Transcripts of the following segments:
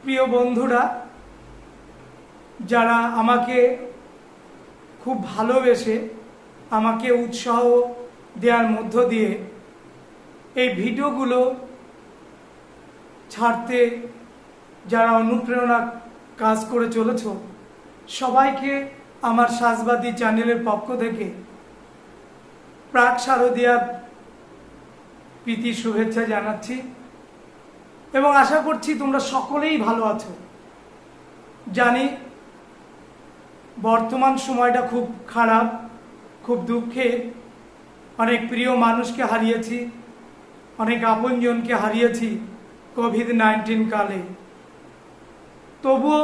প্রিয় বন্ধুরা, যারা আমাকে খুব ভালোবেসে আমাকে উৎসাহ দেওয়ার মধ্য দিয়ে এই ভিডিওগুলো ছাড়তে যারা অনুপ্রেরণা কাজ করে চলেছ, সবাইকে আমার সাজবাদী চ্যানেলের পক্ষ থেকে প্রাক শারদীয়ার প্রীতি শুভেচ্ছা জানাচ্ছি এবং আশা করছি তোমরা সকলেই ভালো আছো। জানি বর্তমান সময়টা খুব খারাপ, খুব দুঃখের। অনেক প্রিয় মানুষকে হারিয়েছি, অনেক আপনজনকে হারিয়েছি কোভিড-19 কালে। তবুও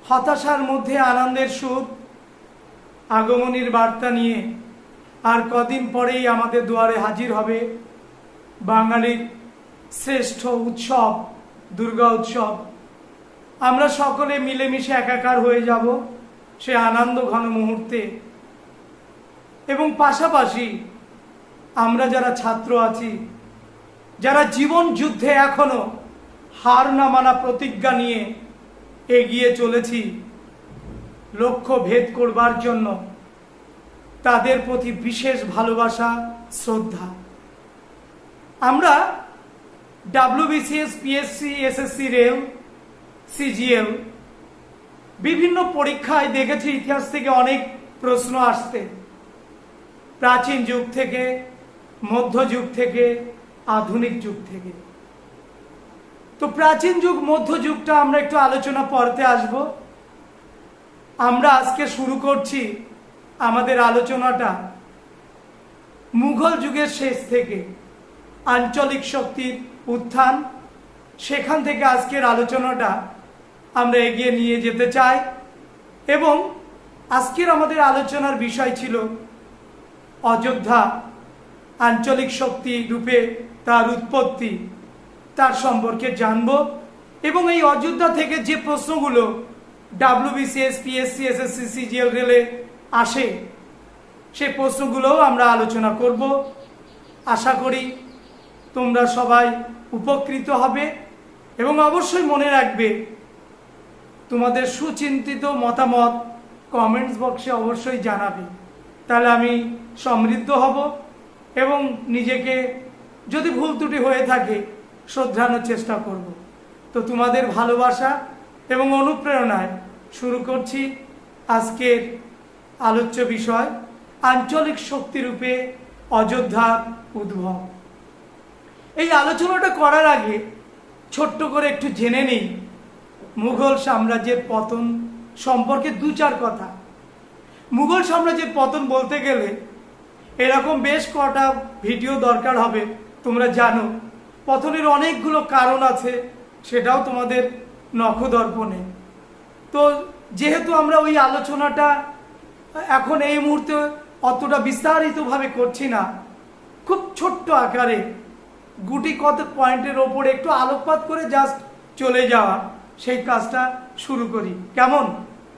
হতাশার মধ্যে আনন্দের সুর, আগমনীর বার্তা নিয়ে আর কদিন পরেই আমাদের দুয়ারে হাজির হবে বাঙালির শ্রেষ্ঠ উৎসব দুর্গা উৎসব। আমরা সকলে মিলেমিশে একাকার হয়ে যাব সে আনন্দ ঘন মুহূর্তে। এবং পাশাপাশি আমরা যারা ছাত্র আছি, যারা জীবন যুদ্ধে এখনো হার না মানা প্রতিজ্ঞা নিয়ে এগিয়ে চলেছি লক্ষ্য ভেদ করবার জন্য, তাদের প্রতি বিশেষ ভালোবাসা, শ্রদ্ধা। আমরা WBCS, PSC, SSC, rail, CGL বিভিন্ন পরীক্ষায় দেখেছি ইতিহাস থেকে অনেক প্রশ্ন আসতে, প্রাচীন যুগ থেকে, মধ্যযুগ থেকে, আধুনিক যুগ থেকে। তো প্রাচীন যুগ, মধ্যযুগটা আমরা একটু আলোচনা পড়তে আসব। আমরা আজকে শুরু করছি আমাদের আলোচনাটা মুঘল যুগের শেষ থেকে, আঞ্চলিক শক্তির উত্থান, সেখান থেকে আজকের আলোচনাটা আমরা এগিয়ে নিয়ে যেতে চাই। এবং আজকের আমাদের আলোচনার বিষয় ছিল অযোধ্যা, আঞ্চলিক শক্তি রূপে তার উৎপত্তি, তার সম্পর্কে জানব। এবং এই অযোধ্যা থেকে যে প্রশ্নগুলো WBCS, PSC, SSC, CGL, রেলে আসে, সেই প্রশ্নগুলোও আমরা আলোচনা করব। আশা করি তোমরা সবাই উপকৃত হবে এবং অবশ্যই মনে রাখবে তোমাদের সুচিন্তিত মতামত কমেন্টস বক্সে অবশ্যই জানাবে। তাহলে আমি সমৃদ্ধ হব এবং নিজেকে যদি ভুল ত্রুটি হয়ে থাকে শোধরানোর চেষ্টা করব। তো তোমাদের ভালোবাসা এবং অনুপ্রেরণায় শুরু করছি আজকের আলোচ্য বিষয় আঞ্চলিক শক্তিরূপে অযোধ্যার উদ্ভব। এই আলোচনাটা করার আগে ছোট্ট করে একটু জেনে নিই মুঘল সাম্রাজ্যের পতন সম্পর্কে দু চার কথা। মুঘল সাম্রাজ্যের পতন বলতে গেলে এরকম বেশ কটা ভিডিও দরকার হবে, তোমরা জানো। পতনের অনেকগুলো কারণ আছে, সেটাও তোমাদের নখদর্পণে। তো যেহেতু আমরা ওই আলোচনাটা এখন এই মুহূর্তে অতটা বিস্তারিতভাবে করছি না, খুব ছোট্ট আকারে গুটি কত পয়েন্টের ওপরে একটু আলোকপাত করে জাস্ট চলে যাওয়া, সেই কাজটা শুরু করি। কেমন?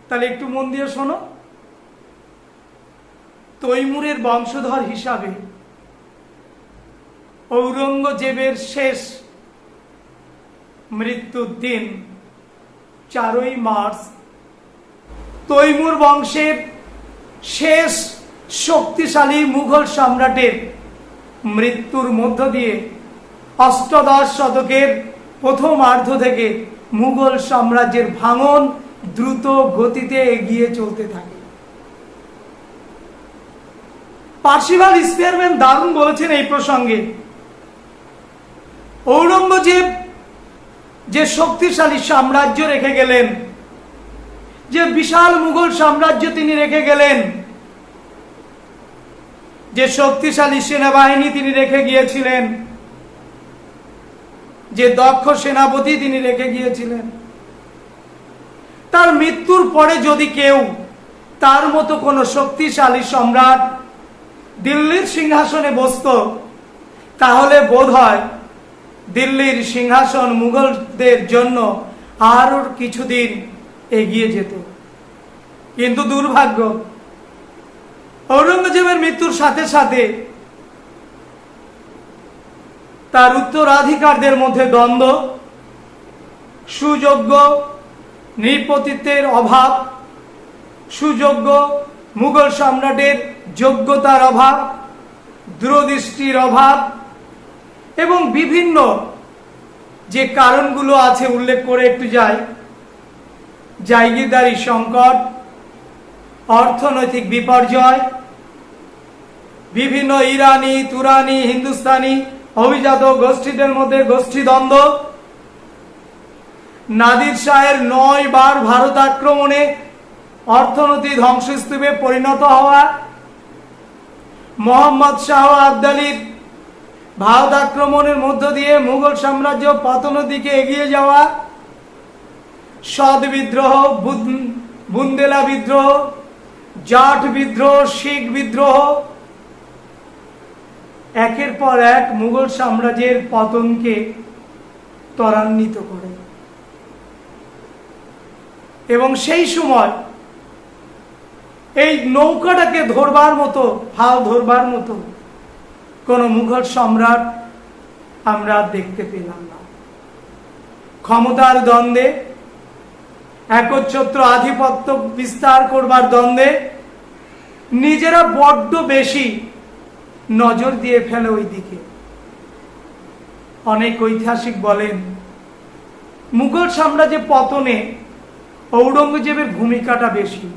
তাহলে একটু মন দিয়ে শোনো। তৈমুরের বংশধর হিসাবে ঔরঙ্গজেবের শেষ মৃত্যুর দিন 4ই মার্চ তৈমুর বংশের শেষ শক্তিশালী মুঘল সম্রাটের মৃত্যুর মধ্য দিয়ে অষ্টাদশ শতকের প্রথমার্ধ থেকে মুঘল সাম্রাজ্যের ভাঙন দ্রুত গতিতে এগিয়ে চলতে থাকে। পার্সিভাল স্পিয়ারম্যান দারুণ বলেছেন এই প্রসঙ্গে। ঔরঙ্গজেব যে শক্তিশালী সাম্রাজ্য রেখে গেলেন, যে বিশাল মুঘল সাম্রাজ্য তিনি রেখে গেলেন, যে শক্তিশালী সেনাবাহিনী তিনি রেখে গিয়েছিলেন, যে দক্ষ সেনাপতি তিনি রেখে গিয়েছিলেন, তার মৃত্যুর পরে যদি কেউ তার মতো কোনো শক্তিশালী সম্রাট দিল্লির সিংহাসনে বসত, তাহলে বোধ হয় দিল্লির সিংহাসন মুঘলদের জন্য আরও কিছুদিন এগিয়ে যেত। কিন্তু দুর্ভাগ্য, ঔরঙ্গজেবের মৃত্যুর সাথে সাথে তার উত্তরাধিকারদের মধ্যে দ্বন্দ্ব, সুযোগ্য নৃপতিত্বের অভাব, সুযোগ্য মুঘল সম্রাটের যোগ্যতার অভাব, দূরদৃষ্টির অভাব এবং বিভিন্ন যে কারণগুলো আছে উল্লেখ করে একটু যাই। জায়গিরদারি সংকট, অর্থনৈতিক বিপর্যয়, বিভিন্ন ইরানি, তুরানি, হিন্দুস্তানি অভিজাত গোষ্ঠীদের মধ্যে গোষ্ঠীদ্বন্দ্ব, নাদির শাহের 9 বার ভারত আক্রমণে অর্থনৈতিক ধ্বংসস্তূপে পরিণত হওয়া, মোহাম্মদ শাহ আবদালির ভারত আক্রমণের মধ্য দিয়ে মুঘল সাম্রাজ্য পতনের দিকে এগিয়ে যাওয়া, সদ বিদ্রোহ, বুন্দেলা বিদ্রোহ, জাট বিদ্রোহ, শিখ বিদ্রোহ, একের পর এক মুঘল সাম্রাজ্যের পতনকে ত্বরান্বিত করে। এবং সেই সময় এই নৌকাটাকে ধরবার মতো, হাল ধরবার মতো কোন মুঘল সম্রাট আমরা দেখতে পেলাম না। ক্ষমতার দ্বন্দ্বে, একচ্ছত্র আধিপত্য বিস্তার করবার দ্বন্দ্বে নিজেরা বড্ড বেশি নজর দিয়ে ফেলে ওই দিকে। অনেক ঐতিহাসিক বলেন মুঘল সাম্রাজ্যের পতনে ঔরঙ্গজেবের ভূমিকাটা বেশি।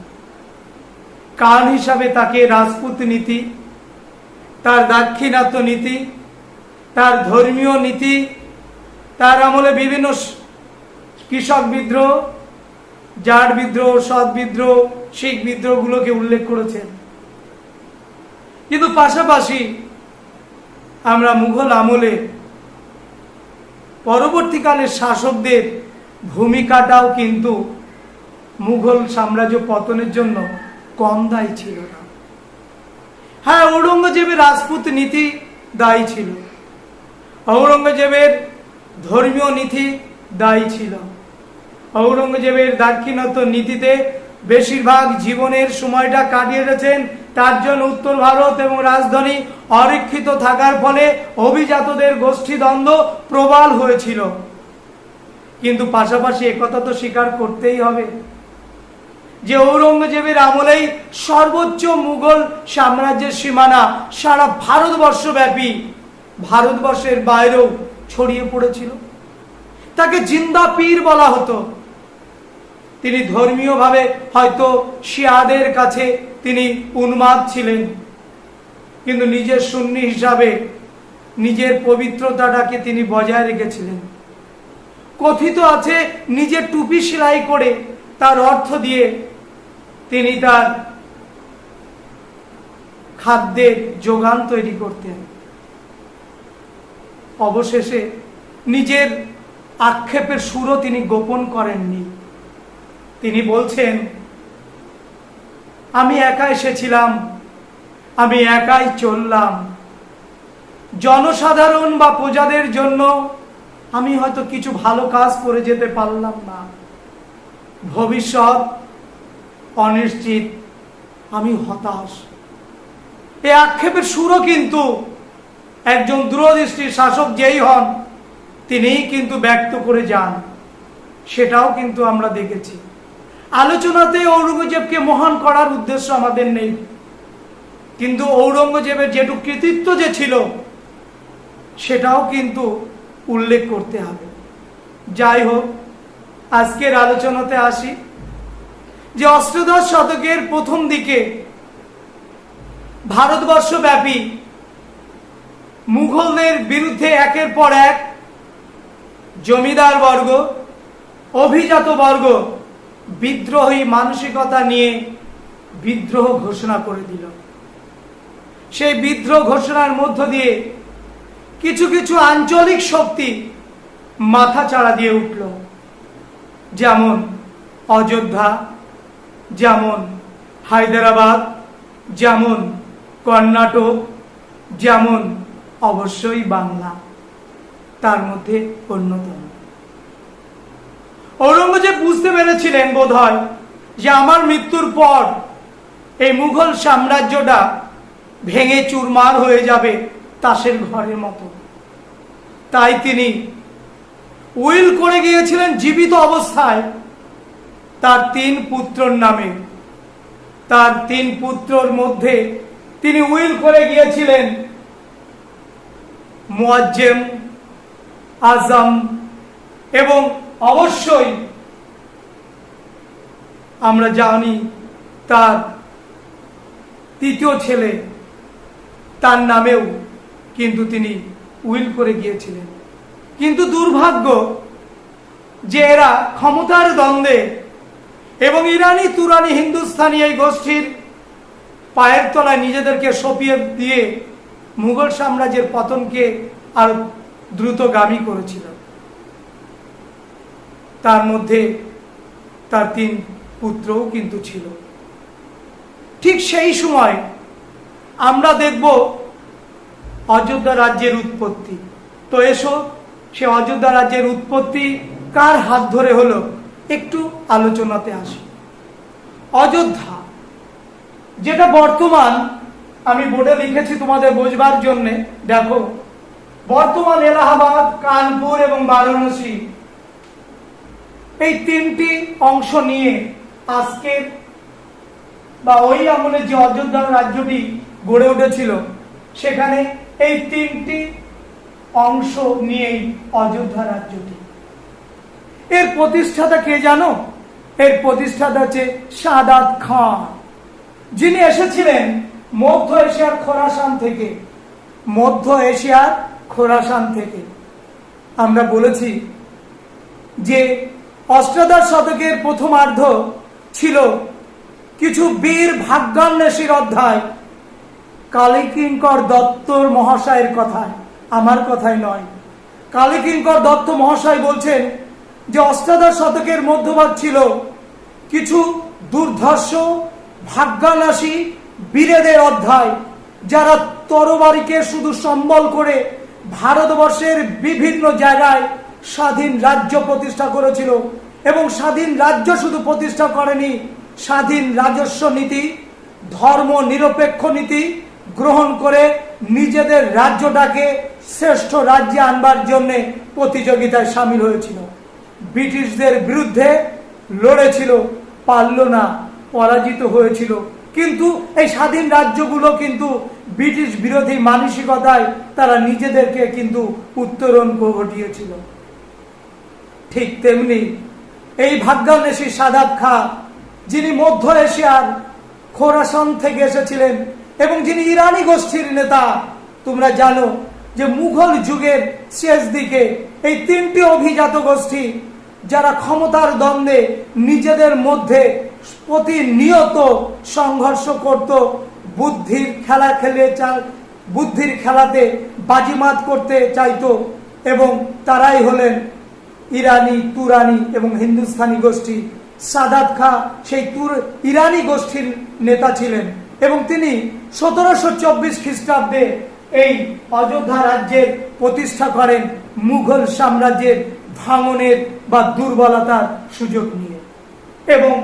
কারণ হিসাবে তাকে রাজপুত নীতি, তার দাক্ষিণাত্য নীতি, তার ধর্মীয় নীতি, তার আমলে বিভিন্ন কৃষক বিদ্রোহ, জাট বিদ্রোহ, সৎ বিদ্রোহ, শিখ বিদ্রোহগুলোকে উল্লেখ করেছেন। কিন্তু পাশাপাশি আমরা মুঘল আমলে পরবর্তীকালে শাসকদের ভূমিকাটাও কিন্তু মুঘল সাম্রাজ্য পতনের জন্য কম দায়ী ছিল না। হ্যাঁ, ঔরঙ্গজেবের রাজপুত নীতি দায়ী ছিল, ঔরঙ্গজেবের ধর্মীয় নীতি দায়ী ছিল, ঔরঙ্গজেবের দাক্ষিণাত্য নীতিতে বেশিরভাগ জীবনের সময়টা কাটিয়েছেন। তার জন্য উত্তর ভারত এবং রাজধানী অরক্ষিত থাকার ফলে অভিজাতদের গোষ্ঠীদ্বন্দ্ব প্রবল হয়েছিল। কিন্তু পাশাপাশি একথা তো স্বীকার করতেই হবে যে ঔরঙ্গজেবের আমলেই সর্বোচ্চ মুঘল সাম্রাজ্যের সীমানা সারা ভারতবর্ষব্যাপী, ভারতবর্ষের বাইরেও ছড়িয়ে পড়েছিল। তাকে জিন্দা পীর বলা হতো। তিনি ধর্মীয়ভাবে হয়তো শিয়াদের কাছে তিনি উন্মাদ ছিলেন, কিন্তু নিজের সুন্নি হিসাবে নিজের পবিত্রতাটাকে তিনি বজায় রেখেছিলেন। কথিত আছে নিজের টুপি সেলাই করে তার অর্থ দিয়ে তিনি তার খাদ্যের যোগান তৈরি করতেন। অবশেষে নিজের আক্ষেপের সুরও তিনি গোপন করেননি। তিনি বলছেন, আমি একা এসেছিলাম, আমি একাই চললাম। জনসাধারণ বা প্রজাদের জন্য আমি হয়তো কিছু ভালো কাজ করে যেতে পারলাম না। ভবিষ্যৎ অনিশ্চিত, আমি হতাশ। এই আক্ষেপের সুরও কিন্তু একজন দূরদৃষ্টির শাসক যেই হন তিনিই কিন্তু ব্যক্ত করে যান। সেটাও কিন্তু আমরা দেখেছি। আলোচনাতে ঔরঙ্গজেবকে মহান করার উদ্দেশ্য আমাদের নেই, কিন্তু ঔরঙ্গজেবের যেটুকু কৃতিত্ব যে ছিল সেটাও কিন্তু উল্লেখ করতে হবে। যাই হোক, আজকের আলোচনাতে আসি যে অষ্টাদশ শতকের প্রথম দিকে ভারতবর্ষব্যাপী মুঘলদের বিরুদ্ধে একের পর এক জমিদার বর্গ, অভিজাত বর্গ বিদ্রোহী মানসিকতা নিয়ে বিদ্রোহ ঘোষণা করে দিল। সেই বিদ্রোহ ঘোষণার মধ্য দিয়ে কিছু কিছু আঞ্চলিক শক্তি মাথা চাড়া দিয়ে উঠল, যেমন অযোধ্যা, যেমন হায়দ্রাবাদ, যেমন কর্ণাটক, যেমন অবশ্যই বাংলা তার মধ্যে অন্যতম। ঔরঙ্গজেব বুঝতে পেরেছিলেন বোধহয় যে আমার মৃত্যুর পর এই মুঘল সাম্রাজ্যটা ভেঙে চুরমার হয়ে যাবে তাসের ঘরের মতো। তাই তিনি উইল করে গিয়েছিলেন জীবিত অবস্থায় তার 3 পুত্রর নামে। তার 3 পুত্রর মধ্যে তিনি উইল করে গিয়েছিলেন মুয়াজ্জেম, আজম এবং অবশ্যই আমরা জানি তার 3য় ছেলে, তার নামেও কিন্তু তিনি উইল করে গিয়েছিলেন। কিন্তু দুর্ভাগ্য যে এরা ক্ষমতার দ্বন্দ্বে এবং ইরানি তুরানি হিন্দুস্তানি এই গোষ্ঠীর পায়ের তলায় নিজেদেরকে সঁপিয়ে দিয়ে মুঘল সাম্রাজ্যের পতনকে আরো দ্রুতগামী করেছিল। তার মধ্যে তার 3 পুত্রও কিন্তু ছিল। ঠিক সেই সময় আমরা দেখব অযোধ্যা রাজ্যের উৎপত্তি। তো এসো সে অযোধ্যা রাজ্যের উৎপত্তি কার হাত ধরে হলো একটু আলোচনাতে আসি। অযোধ্যা, যেটা বর্তমান, আমি বোর্ডে লিখেছি তোমাদের বোঝবার জন্য, দেখো বর্তমান এলাহাবাদ, কানপুর এবং বারাণসী, এই 3টি অংশ নিয়ে আজকের বা ওই আমলে যে অযোধ্যা রাজ্যটি গড়ে উঠেছিল সেখানে এই 3টি অংশ নিয়েই অযোধ্যা রাজ্যটি। এর প্রতিষ্ঠাতা কে জানো? এর প্রতিষ্ঠাতা হচ্ছে সাদাত খান, যিনি এসেছিলেন মধ্য এশিয়ার খোরাসান থেকে। মধ্য এশিয়ার খোরাসান থেকে। আমরা বলেছি যে অষ্টাদশ শতকের প্রথমার্ধ ছিল কিছু বীর ভাগ্যান্বেষীর অধ্যায়। কালীকিঙ্কর দত্তর মহাশয়ের কথায়, আমার কথায় নয়। কালীকিঙ্কর দত্ত মহাশয় বলছেন যে অষ্টাদশ শতকের মধ্যভাগ ছিল কিছু দুর্ধর্ষ ভাগ্যান্বেষী বীরেদের অধ্যায়, যারা তরবারিকে শুধু সম্বল করে ভারতবর্ষের বিভিন্ন জায়গায় স্বাধীন রাজ্য প্রতিষ্ঠা করেছিল। এবং স্বাধীন রাজ্য শুধু প্রতিষ্ঠা করেনি, স্বাধীন রাজস্ব নীতি, ধর্ম নিরপেক্ষ নীতি গ্রহণ করে নিজেদের রাজ্যটাকে শ্রেষ্ঠ রাজ্যে আনবার জন্য প্রতিযোগিতায় সামিল হয়েছিল। ব্রিটিশদের বিরুদ্ধে লড়েছিল, পারল না, পরাজিত হয়েছিল। কিন্তু এই স্বাধীন রাজ্যগুলো কিন্তু ব্রিটিশ বিরোধী মানসিকতায় তারা নিজেদেরকে কিন্তু উত্তরণ ঘটিয়েছিল। ঠিক তেমনি এই ভাগ্যান্বেষী সাদাত খাঁ, যিনি মধ্য এশিয়ার খোরাসান থেকে এসেছিলেন এবং যিনি ইরানি গোষ্ঠীর নেতা। তোমরা জানো যে মুঘল যুগের শেষ দিকে এই 3টি অভিজাত গোষ্ঠী, যারা ক্ষমতার দ্বন্দ্বে নিজেদের মধ্যে প্রতিনিয়ত সংঘর্ষ করত, বুদ্ধির খেলাতে বাজিমাত করতে চাইতো, এবং তারাই হলেন ইরানি, তুরানি এবং হিন্দুস্তানি গোষ্ঠী। সাদাত খাঁ সেই ইরানি গোষ্ঠীর নেতা ছিলেন এবং তিনি 1724 খ্রিস্টাব্দে এই অযোধ্যা রাজ্যের প্রতিষ্ঠা করেন মুঘল সাম্রাজ্যের ভাঙনের বা দুর্বলতার সুযোগ নিয়ে, এবং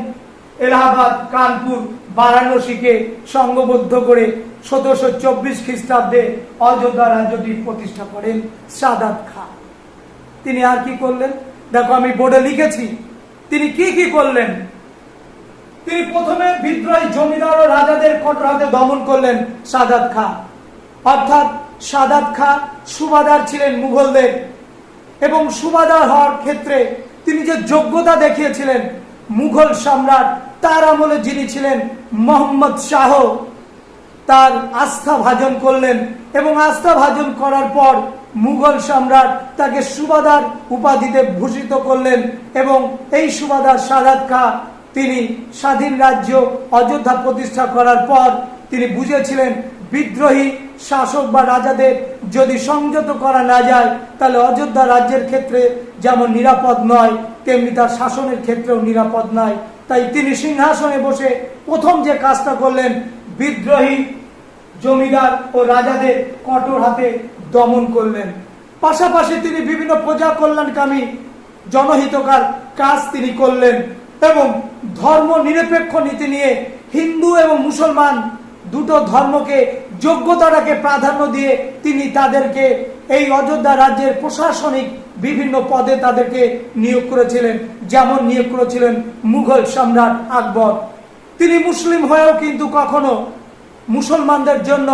এলাহাবাদ, কানপুর, বারাণসীকে সংঘবদ্ধ করে 1724 খ্রিস্টাব্দে অযোধ্যা রাজ্যটি প্রতিষ্ঠা করেন সাদাত খাঁ। তিনি আর কি করলেন দেখো, আমি বোর্ডে লিখেছি তিনি কি কি করলেন। তিনি প্রথমে বিদ্রোহী জমিদার ও রাজাদের কঠোর হাতে দমন করলেন সাদাত খাঁ। অর্থাৎ সাদাত খাঁ সুবাদার ছিলেন মুঘলদের, এবং সুবাদার হওয়ার ক্ষেত্রে তিনি যে যোগ্যতা দেখিয়েছিলেন, মুঘল সম্রাট তার আমলে যিনি ছিলেন মোহাম্মদ শাহ, তার আস্থা ভাজন করলেন, এবং আস্থা ভাজন করার পর মুঘল সম্রাট তাকে সুবাদার উপাধিতে ভূষিত করলেন। এবং এই সুবাদার সাদাত খাঁ তিনি স্বাধীন রাজ্য অযোধ্যা প্রতিষ্ঠা করার পর তিনি বুঝেছিলেন বিদ্রোহী শাসক বা রাজাদের যদি সংযত করা না যায় তাহলে অযোধ্যা রাজ্যের ক্ষেত্রে যেমন নিরাপদ নয়, তেমনি তার শাসনের ক্ষেত্রেও নিরাপদ নয়। তাই তিনি সিংহাসনে বসে প্রথম যে কাজটা করলেন, বিদ্রোহী জমিদার ও রাজাদের কঠোর হাতে দমন করলেন। পাশাপাশি তিনি বিভিন্ন প্রজা কল্যাণকামী জনহিতকর কাজ তিনি করলেন, এবং ধর্ম নিরপেক্ষ নীতি নিয়ে হিন্দু এবং মুসলমান দুটো ধর্মকে যোগ্যতাটাকে প্রাধান্য দিয়ে তিনি তাদেরকে এই অযোধ্যা রাজ্যের প্রশাসনিক বিভিন্ন পদে তাদেরকে নিয়োগ করেছিলেন। যেমন নিয়োগ করেছিলেন মুঘল সম্রাট আকবর। তিনি মুসলিম হয়েও কিন্তু কখনো মুসলমানদের জন্য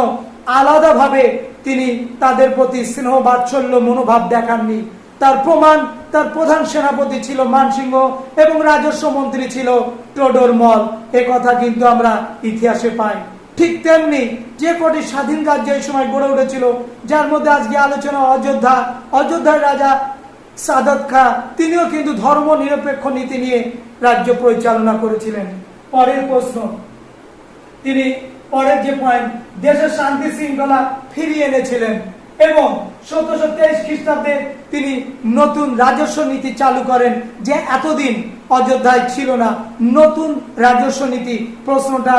আলাদাভাবে তিনি তাদের প্রতি স্নেহ বাৎসল্য মনোভাব দেখাননি। তার প্রমাণ তার প্রধান সেনাপতি ছিল মানসিংহ এবং রাজস্ব মন্ত্রী ছিল টোডরমল। এ কথা কিন্তু আমরা ইতিহাসে পাই। ঠিক তেমনি যে কটি স্বাধীন রাজ্য এই সময় গড়ে উঠেছিল, যার মধ্যে আজকে আলোচনা অযোধ্যার রাজা সাদাত খাঁ, তিনিও কিন্তু ধর্ম নিরপেক্ষ নীতি নিয়ে রাজ্য পরিচালনা করেছিলেন। পরের প্রশ্ন, তিনি পরের যে পয়েন্ট, দেশের শান্তি শৃঙ্খলা ফিরিয়ে এনেছিলেন এবং 1723 খ্রিস্টাব্দে তিনি নতুন রাজস্ব নীতি চালু করেন, যে এতদিন অযোধ্যায় ছিল না। নতুন রাজস্ব নীতি প্রশ্নটা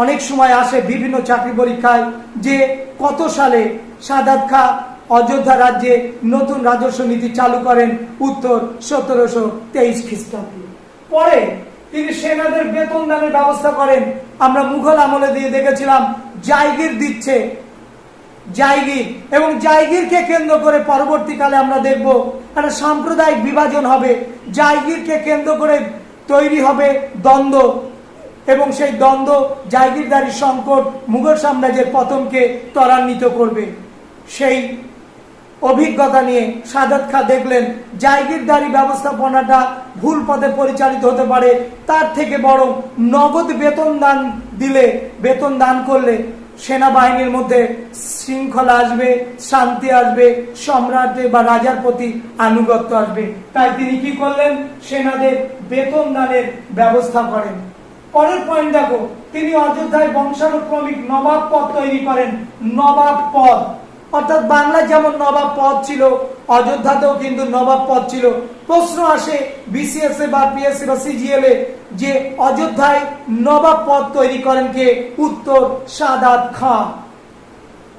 অনেক সময় আসে বিভিন্ন চাকরি পরীক্ষায়, যে কত সালে সাদাত খাঁ অযোধ্যা রাজ্যে নতুন রাজস্ব নীতি চালু করেন? উত্তর 1723 খ্রিস্টাব্দে। পরে তিনি সেনাদের বেতন দানের ব্যবস্থা করেন। আমরা মুঘল আমলে দিয়ে দেখেছিলাম জায়গির দিচ্ছে, জায়গির, এবং জায়গিরকে কেন্দ্র করে পরবর্তীকালে আমরা দেখব একটা সাম্প্রদায়িক বিভাজন হবে। জায়গিরকে কেন্দ্র করে তৈরি হবে দ্বন্দ্ব, এবং সেই দ্বন্দ্ব জায়গিরদারি সংকট মুঘল সাম্রাজ্যের পতনকে ত্বরান্বিত করবে। সেই অভিজ্ঞতা নিয়ে সাদাত খাঁ দেখলেন জায়গিরদারি ব্যবস্থাপনাটা ভুল পথে পরিচালিত হতে পারে, তার থেকে বরং নগদ বেতন দান করলে সেনাবাহিনীর মধ্যে শৃঙ্খলা আসবে, শান্তি আসবে, সম্রাটের বা রাজার প্রতি আনুগত্য আসবে। তাই তিনি কি করলেন? সেনাদের বেতন দানের ব্যবস্থা করেন। পরের পয়েন্ট দেখো, তিনি অযোধ্যায় বংশানুক্রমিক নবাব পদ তৈরি করেন। নবাব পদ অর্থাৎ বাংলায় যেমন নবাব পদ ছিল, অযোধ্যাতেও কিন্তু নবাব পদ ছিল। প্রশ্ন আসে বিসিএস এ বা পিএসসি বা সিজিএল এ, যে অযোধ্যায় নবাব পদ তৈরি করেন কে? উত্তর সাদাত খাঁ।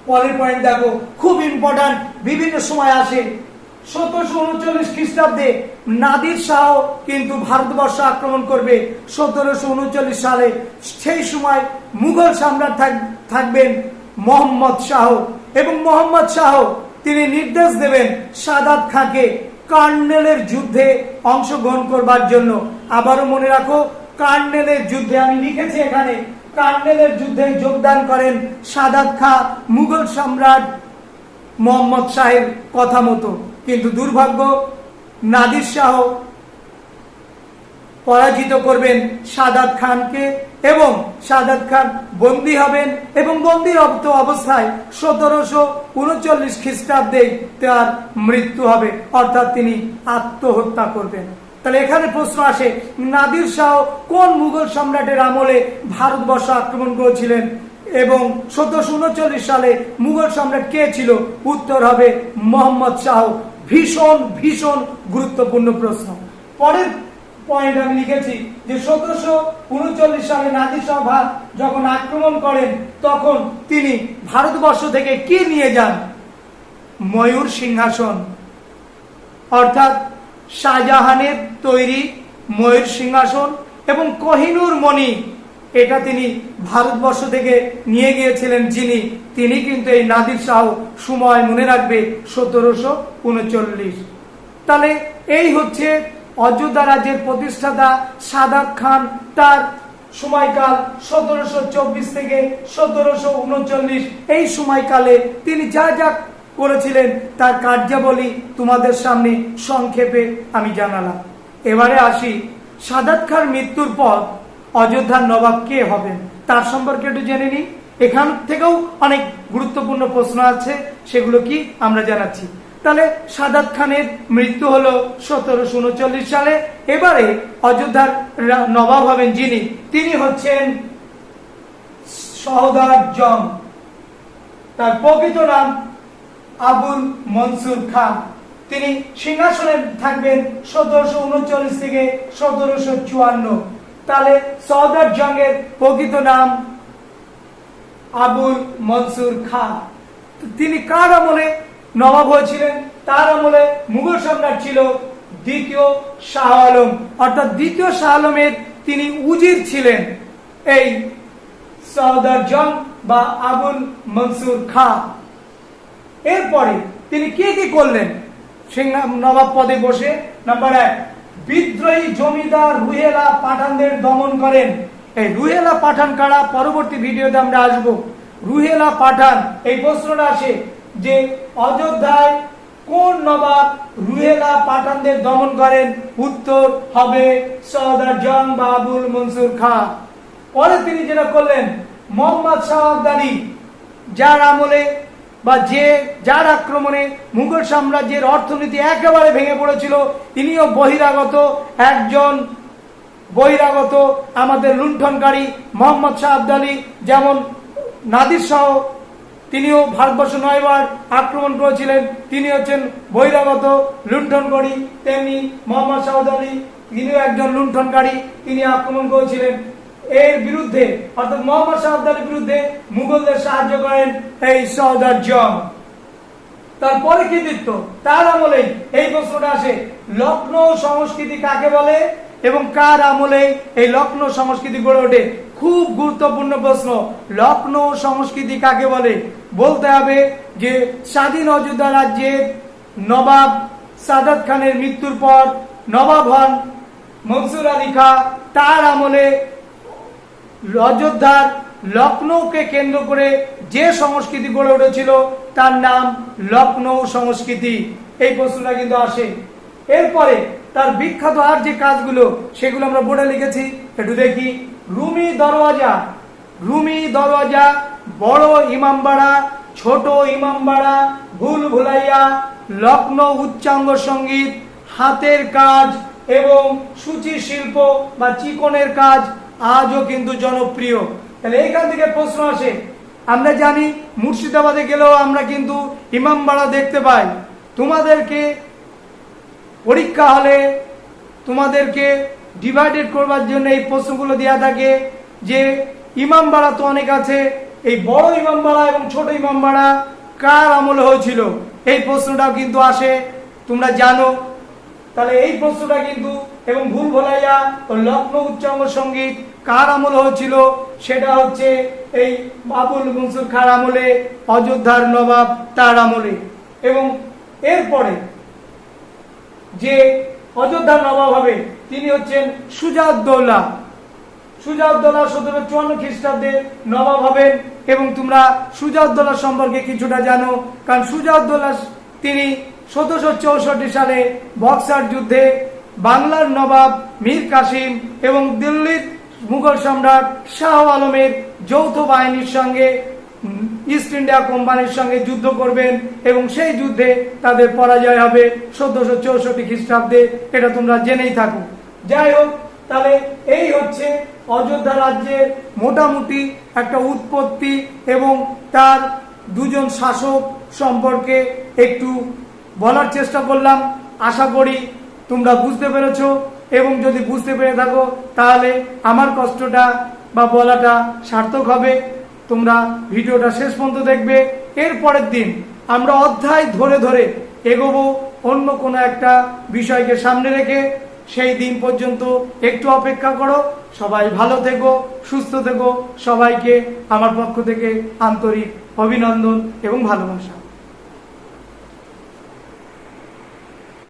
পরের পয়েন্ট দেখো, খুব ইম্পর্টেন্ট, বিভিন্ন সময় আসে। 1739 খ্রিস্টাব্দে নাদির শাহ কিন্তু ভারতবর্ষ আক্রমণ করবে 1739 সালে। সেই সময় মুঘল সম্রাট থাকবেন মোহাম্মদ শাহ, এবং মোহাম্মদ শাহ তিনি নির্দেশ দেবেন সাদাত খাঁকে কার্নেলের যুদ্ধে অংশগ্রহণ করবার জন্য। আবারও মনে রাখো, কার্নেলের যুদ্ধে, আমি লিখেছি এখানে, কার্নেলের যুদ্ধে যোগদান করেন সাদাত খাঁ মুঘল সম্রাট মোহাম্মদ শাহের কথা মতো। কিন্তু দুর্ভাগ্য, নাদির শাহ পরাজিত করবেন সাদাত খানকে এবং সাদাত খান বন্দী হবেন, এবং বন্দীরত অবস্থায় 1739 খ্রিস্টাব্দে তার মৃত্যু হবে, অর্থাৎ তিনি আত্মহত্যা করবেন। তাহলে এখানে প্রশ্ন আসে, নাদির শাহ কোন মুঘল সম্রাটের আমলে ভারতবর্ষ আক্রমণ করেছিলেন এবং 1739 সালে মুঘল সম্রাট কে ছিল? উত্তর হবে মোহাম্মদ শাহ। ভীষণ ভীষণ গুরুত্বপূর্ণ প্রশ্ন। পরের পয়েন্ট আমি লিখেছি যে 1739 সালে নাদির শাহ যখন আক্রমণ করেন, তখন তিনি ভারতবর্ষ থেকে কি নিয়ে যান? ময়ূর সিংহাসন, অর্থাৎ শাহজাহানের তৈরি ময়ূর সিংহাসন এবং কোহিনূর মণি, এটা তিনি ভারতবর্ষ থেকে নিয়ে গিয়েছিলেন। তিনি কিন্তু এই নাদির শাহ, সময় মনে রাখবে 1739। তাহলে এই হচ্ছে অযোধ্যা রাজ্যের প্রতিষ্ঠাতা সাদাত খান। তার সময়কাল 1724 থেকে 1739। এই সময়কালে তিনি যা যা করেছিলেন তার কার্যাবলী তোমাদের সামনে সংক্ষেপে আমি জানালাম। এবারে আসি, সাদাত খান মৃত্যুর পর অযোধ্যার নবাব কে হবেন তার সম্পর্কে একটু জেনে নিই। এখান থেকেও অনেক গুরুত্বপূর্ণ প্রশ্ন আছে, সেগুলো কি আমরা জানাচ্ছি। তাহলে সাদাত খানের মৃত্যু হলো 1739 সালে। এবারে অযোধ্যার নবাব হবেন তিনি হচ্ছেন সওদার জং। তার প্রকৃত নাম আবুল মনসুর খান। তিনি সিংহাসনে থাকবেন 1739 থেকে 1754। তাহলে সওদার জংয়ের প্রকৃত নাম আবুল মনসুর খান। তিনি কার আমলে নবাব হয়েছিলেন? তার আমলে মুঘল সম্রাট ছিল দ্বিতীয় শাহ আলম, অর্থাৎ দ্বিতীয় শাহ আলমের তিনি উজির ছিলেন এই সওদার জং বা আবুল মনসুর খান। এরপরে তিনি কি কি করলেন সিংহ নবাব পদে বসে? নাম্বার 1, বিদ্রোহী জমিদার রুহেলা পাঠানদের দমন করেন। এই রুহেলা পাঠান কারা, পরবর্তী ভিডিওতে আমরা আসব। রুহেলা পাঠান, এই প্রশ্নটা আসে যে অযোধ্যায় কোন নবাব রুহেলা পাঠানদের দমন করেন? উত্তর হবে সর্দার জং বাহাদুর মনসুর খাঁ। পরে তিনি যেটা করলেন, মোহাম্মদ শাহ আবদালী, যার আমলে বা যার আক্রমণে মুঘল সাম্রাজ্যের অর্থনীতি একেবারে ভেঙে পড়েছিল, তিনিও একজন বহিরাগত আমাদের লুণ্ঠনকারী মোহাম্মদ শাহ আবদালী, যেমন নাদির শাহ, তিনিও ভারতবর্ষ 9 বার আক্রমণ করেছিলেন, তিনি হচ্ছেন বহিরাগত লুণ্ঠনকারী। তেমনি মোহাম্মদ শাহ আবদালী, তিনিও একজন লুণ্ঠনকারী, তিনি আক্রমণ করেছিলেন। এর বিরুদ্ধে অর্থাৎ মোহাম্মদ শাহ আবদালীর বিরুদ্ধে মুঘলদের সাহায্য করেন এই সর্দার জং। তারপরে কি দিত? তার আমলে এই প্রশ্নটা আসে, লখনৌ সংস্কৃতি কাকে বলে এবং কার আমলে এই লখনৌ সংস্কৃতি গড়ে ওঠে? খুব গুরুত্বপূর্ণ প্রশ্ন। লখনৌ সংস্কৃতি কাকে বলে? বলতে হবে যে স্বাধীন অযোধ্যা রাজ্যের নবাব সাদাত খানের মৃত্যুর পর নবাব হন মনসুর আলী খাঁ। তার আমলে অযোধ্যার লখনৌকে কেন্দ্র করে যে সংস্কৃতি গড়ে উঠেছিল তার নাম লখনৌ সংস্কৃতি। এই প্রশ্নটা কিন্তু আসে। এরপরে তার বিখ্যাত আর যে কাজগুলো সেগুলো আমরা বোর্ডে লিখেছি, একটু দেখি। রুমি দরওয়াজা, বড় ইমামবাড়া, ছোট ইমামবাড়া, ভুল ভুলাইয়া, লখনৌ উচ্চাঙ্গ সঙ্গীত, হাতের কাজ এবং সূচি শিল্প বা চিকনের কাজ আজও কিন্তু জনপ্রিয়। তাহলে এইখান থেকে প্রশ্ন আসে, আমরা জানি মুর্শিদাবাদে গেলেও আমরা কিন্তু ইমামবাড়া দেখতে পাই। তোমাদেরকে পরীক্ষা হলে তোমাদেরকে ডিভাইডেড করবার জন্য এই প্রশ্নগুলো দেওয়া থাকে যে ইমামবাড়া তো অনেক আছে, এই বড় ইমামবাড়া এবং ছোট ইমামবাড়া কার আমলে হয়েছিল? এই প্রশ্নটাও কিন্তু আসে, তোমরা জানো। তাহলে এই প্রশ্নটা কিন্তু এবং ভুল ভোলাইয়া ও লখনৌ উচ্চাঙ্গ সঙ্গীত কার আমলে হয়েছিল? সেটা হচ্ছে এই বাবুল মনসুর খাঁর আমলে, অযোধ্যার নবাব তার আমলে। এবং এরপরে যে অযোধ্যার নবাব হবে তিনি হচ্ছেন সুজাউদ্দৌলা। সুজাউদ্দৌলা 1754 খ্রিস্টাব্দে নবাব হবেন এবং তোমরা সুজাউদ্দৌলা সম্পর্কে কিছুটা জানো, কারণ সুজাউদ্দৌলা তিনি 1764 সালে বক্সার যুদ্ধে বাংলার নবাব মীর কাসিম এবং দিল্লির মুঘল সম্রাট শাহ আলমের যৌথ বাহিনীর সঙ্গে ইস্ট ইন্ডিয়া কোম্পানির সঙ্গে যুদ্ধ করবেন এবং সেই যুদ্ধে তাদের পরাজয় হবে 1464 খ্রিস্টাব্দে। এটা তোমরা জেনেই থাকো। যাই হোক, তাহলে এই হচ্ছে অযোধ্যা রাজ্যের মোটামুটি একটা উৎপত্তি এবং তার দুজন শাসক সম্পর্কে একটু বলার চেষ্টা করলাম। আশা করি তোমরা বুঝতে পেরেছো এবং যদি বুঝতে পেরে থাকো তাহলে আমার কষ্টটা বা বলাটা সার্থক হবে। তোমরা ভিডিওটা শেষ পর্যন্ত দেখবে। এর পরের দিন আমরা অধ্যায় ধরে ধরে এগোবো অন্য কোনো একটা বিষয়কে সামনে রেখে। সেই দিন পর্যন্ত একটু অপেক্ষা করো। সবাই ভালো থেকো, সুস্থ থেকো। সবাইকে আমার পক্ষ থেকে আন্তরিক অভিনন্দন এবং ভালোবাসা।